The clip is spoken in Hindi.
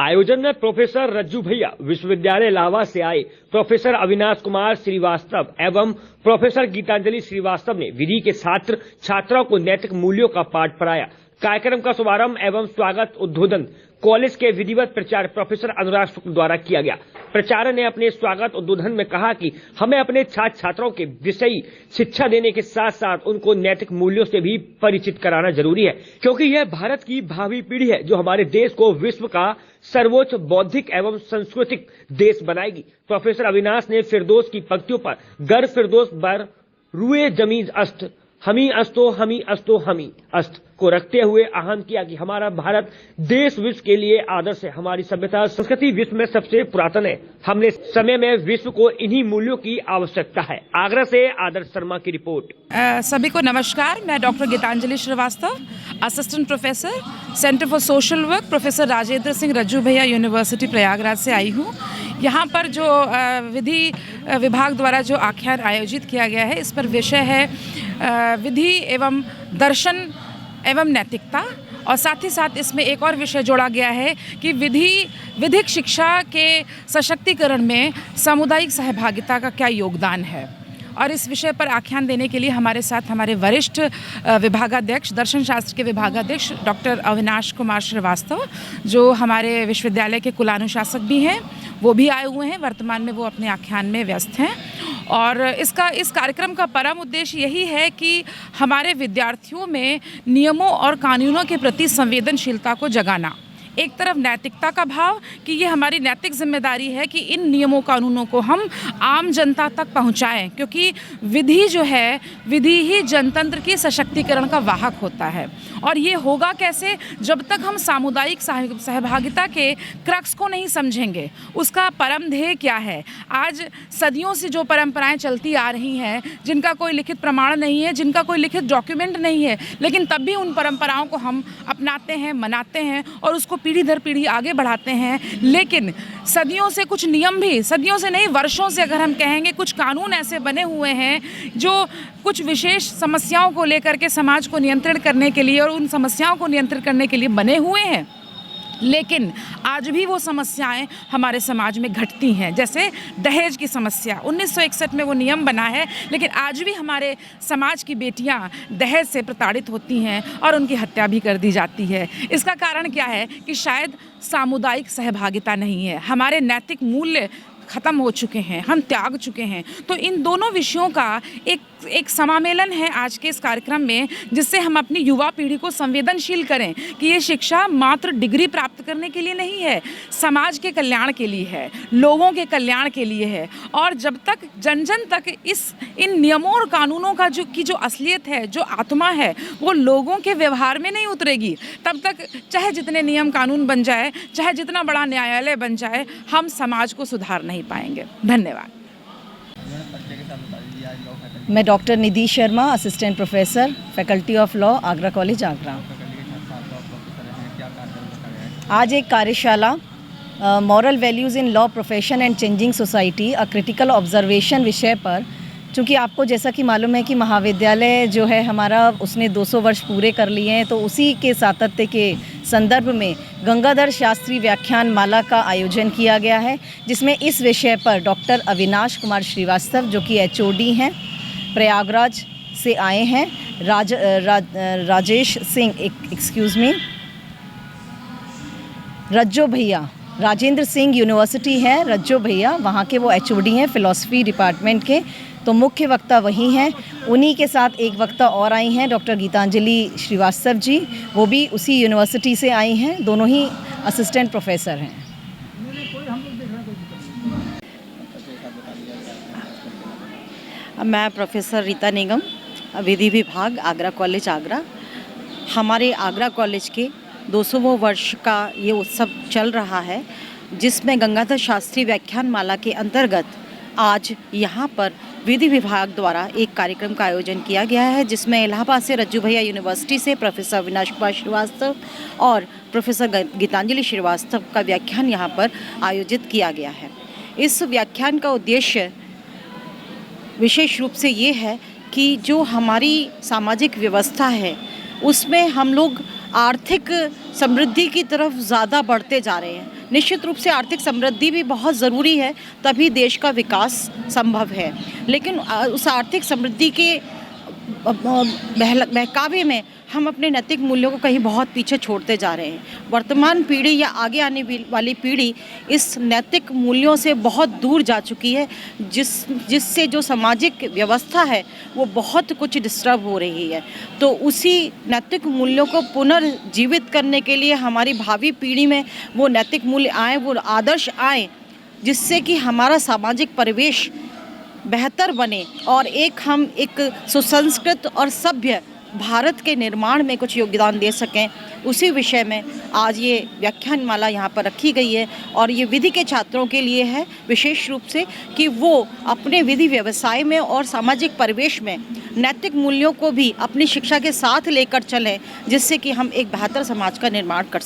आयोजन में प्रोफेसर रज्जू भैया, विश्वविद्यालय इलाहाबाद से आए प्रोफेसर अविनाश कुमार श्रीवास्तव एवं प्रोफेसर गीतांजलि श्रीवास्तव ने विधि के छात्र छात्राओं को नैतिक मूल्यों का पाठ पढ़ाया। कार्यक्रम का शुभारंभ एवं स्वागत उद्बोधन कॉलेज के विधिवत प्राचार्य प्रोफेसर अनुराग शुक्ल द्वारा किया गया। प्राचार्य ने अपने स्वागत उद्बोधन में कहा कि हमें अपने छात्र छात्राओं के विषयी शिक्षा देने के साथ साथ उनको नैतिक मूल्यों से भी परिचित कराना जरूरी है, क्योंकि यह भारत की भावी पीढ़ी है जो हमारे देश को विश्व का सर्वोच्च बौद्धिक एवं सांस्कृतिक देश बनाएगी। प्रोफेसर अविनाश ने फिरदौस की पंक्तियों पर गर फिरदौस बर रुए जमीन अस्त हमी अस्तो हमी अस्तो हमी अस्त को रखते हुए आह्वान किया कि हमारा भारत देश विश्व के लिए आदर्श है। हमारी सभ्यता संस्कृति विश्व में सबसे पुरातन है। हमने समय में विश्व को इन्हीं मूल्यों की आवश्यकता है। आगरा से आदर्श शर्मा की रिपोर्ट। सभी को नमस्कार। मैं doctor Geetanjali Srivastava, assistant professor, centre for social work, professor Rajendra Singh Rajju Bhaiya university Prayagraj से आई हूँ। यहाँ पर जो विधि विभाग द्वारा जो आख्यान आयोजित किया गया है, इस पर विषय है विधि एवं दर्शन एवं नैतिकता, और साथ ही साथ इसमें एक और विषय जोड़ा गया है कि विधिक शिक्षा के सशक्तिकरण में सामुदायिक सहभागिता का क्या योगदान है। और इस विषय पर आख्यान देने के लिए हमारे साथ हमारे वरिष्ठ विभागाध्यक्ष, दर्शन शास्त्र के विभागाध्यक्ष डॉक्टर अविनाश कुमार श्रीवास्तव, जो हमारे विश्वविद्यालय के कुलानुशासक भी हैं, वो भी आए हुए हैं। वर्तमान में वो अपने आख्यान में व्यस्त हैं। और इस कार्यक्रम का परम उद्देश्य यही है कि हमारे विद्यार्थियों में नियमों और कानूनों के प्रति संवेदनशीलता को जगाना, एक तरफ नैतिकता का भाव कि ये हमारी नैतिक जिम्मेदारी है कि इन नियमों कानूनों को हम आम जनता तक पहुंचाएं, क्योंकि विधि जो है, विधि ही जनतंत्र की सशक्तिकरण का वाहक होता है। और ये होगा कैसे? जब तक हम सामुदायिक सहभागिता के क्रक्स को नहीं समझेंगे, उसका परम ध्येय क्या है। आज सदियों से जो परंपराएं चलती आ रही हैं, जिनका कोई लिखित प्रमाण नहीं है, जिनका कोई लिखित डॉक्यूमेंट नहीं है, लेकिन तब भी उन परंपराओं को हम अपनाते हैं, मनाते हैं और उसको पीढ़ी दर पीढ़ी आगे बढ़ाते हैं। लेकिन सदियों से कुछ नियम भी, सदियों से नहीं वर्षों से अगर हम कहेंगे, कुछ कानून ऐसे बने हुए हैं जो कुछ विशेष समस्याओं को लेकर के समाज को नियंत्रण करने के लिए और उन समस्याओं को नियंत्रित करने के लिए बने हुए हैं, लेकिन आज भी वो समस्याएं हमारे समाज में घटती हैं। जैसे दहेज की समस्या, 1961 में वो नियम बना है, लेकिन आज भी हमारे समाज की बेटियां दहेज से प्रताड़ित होती हैं और उनकी हत्या भी कर दी जाती है। इसका कारण क्या है कि शायद सामुदायिक सहभागिता नहीं है, हमारे नैतिक मूल्य ख़त्म हो चुके हैं, हम त्याग चुके हैं। तो इन दोनों विषयों का एक समामेलन है आज के इस कार्यक्रम में, जिससे हम अपनी युवा पीढ़ी को संवेदनशील करें कि ये शिक्षा मात्र डिग्री प्राप्त करने के लिए नहीं है, समाज के कल्याण के लिए है, लोगों के कल्याण के लिए है। और जब तक जन जन तक इन नियमों और कानूनों का जो असलियत है, जो आत्मा है, वो लोगों के व्यवहार में नहीं उतरेगी, तब तक चाहे जितने नियम कानून बन जाए, चाहे जितना बड़ा न्यायालय बन जाए, हम समाज को सुधार नहीं पाएंगे। धन्यवाद। मैं doctor Nidhi Sharma, assistant professor, faculty of law, Agra college, Agra. आज एक कार्यशाला moral values in law profession and changing society, a critical observation विषय पर, चूँकि आपको जैसा कि मालूम है कि महाविद्यालय जो है हमारा, उसने 200 वर्ष पूरे कर लिए हैं, तो उसी के सातत्य के संदर्भ में गंगाधर शास्त्री व्याख्यान माला का आयोजन किया गया है, जिसमें इस विषय पर डॉक्टर अविनाश कुमार श्रीवास्तव, जो कि HOD हैं, प्रयागराज से आए हैं, राजेश सिंह, रज्जो भैया, राजेंद्र सिंह यूनिवर्सिटी है, रज्जो भैया वहाँ के वो HOD हैं फ़िलॉसफ़ी डिपार्टमेंट के, तो मुख्य वक्ता वही हैं। उन्हीं के साथ एक वक्ता और आई हैं, डॉक्टर गीतांजलि श्रीवास्तव जी, वो भी उसी यूनिवर्सिटी से आई हैं, दोनों ही असिस्टेंट प्रोफेसर हैं। मैं प्रोफेसर रीता निगम, विधि विभाग, आगरा कॉलेज, आगरा। हमारे आगरा कॉलेज के 200वें वर्ष का ये उत्सव चल रहा है, जिसमें गंगाधर शास्त्री व्याख्यान माला के अंतर्गत आज यहाँ पर विधि विभाग द्वारा एक कार्यक्रम का आयोजन किया गया है, जिसमें इलाहाबाद से रज्जू भैया यूनिवर्सिटी से प्रोफेसर अविनाश कुमार श्रीवास्तव और प्रोफेसर गीतांजलि श्रीवास्तव का व्याख्यान यहाँ पर आयोजित किया गया है। इस व्याख्यान का उद्देश्य विशेष रूप से ये है कि जो हमारी सामाजिक व्यवस्था है, उसमें हम लोग आर्थिक समृद्धि की तरफ ज़्यादा बढ़ते जा रहे हैं। निश्चित रूप से आर्थिक समृद्धि भी बहुत ज़रूरी है, तभी देश का विकास संभव है। लेकिन उस आर्थिक समृद्धि के बहकावे में हम अपने नैतिक मूल्यों को कहीं बहुत पीछे छोड़ते जा रहे हैं। वर्तमान पीढ़ी या आगे आने वाली पीढ़ी इस नैतिक मूल्यों से बहुत दूर जा चुकी है, जिससे जो सामाजिक व्यवस्था है वो बहुत कुछ डिस्टर्ब हो रही है। तो उसी नैतिक मूल्यों को पुनर्जीवित करने के लिए हमारी भावी पीढ़ी में वो नैतिक मूल्य आए, वो आदर्श आए, जिससे कि हमारा सामाजिक परिवेश बेहतर बने और हम एक सुसंस्कृत और सभ्य भारत के निर्माण में कुछ योगदान दे सकें। उसी विषय में आज ये व्याख्यानमाला यहाँ पर रखी गई है और ये विधि के छात्रों के लिए है विशेष रूप से, कि वो अपने विधि व्यवसाय में और सामाजिक परिवेश में नैतिक मूल्यों को भी अपनी शिक्षा के साथ लेकर चलें, जिससे कि हम एक बेहतर समाज का निर्माण कर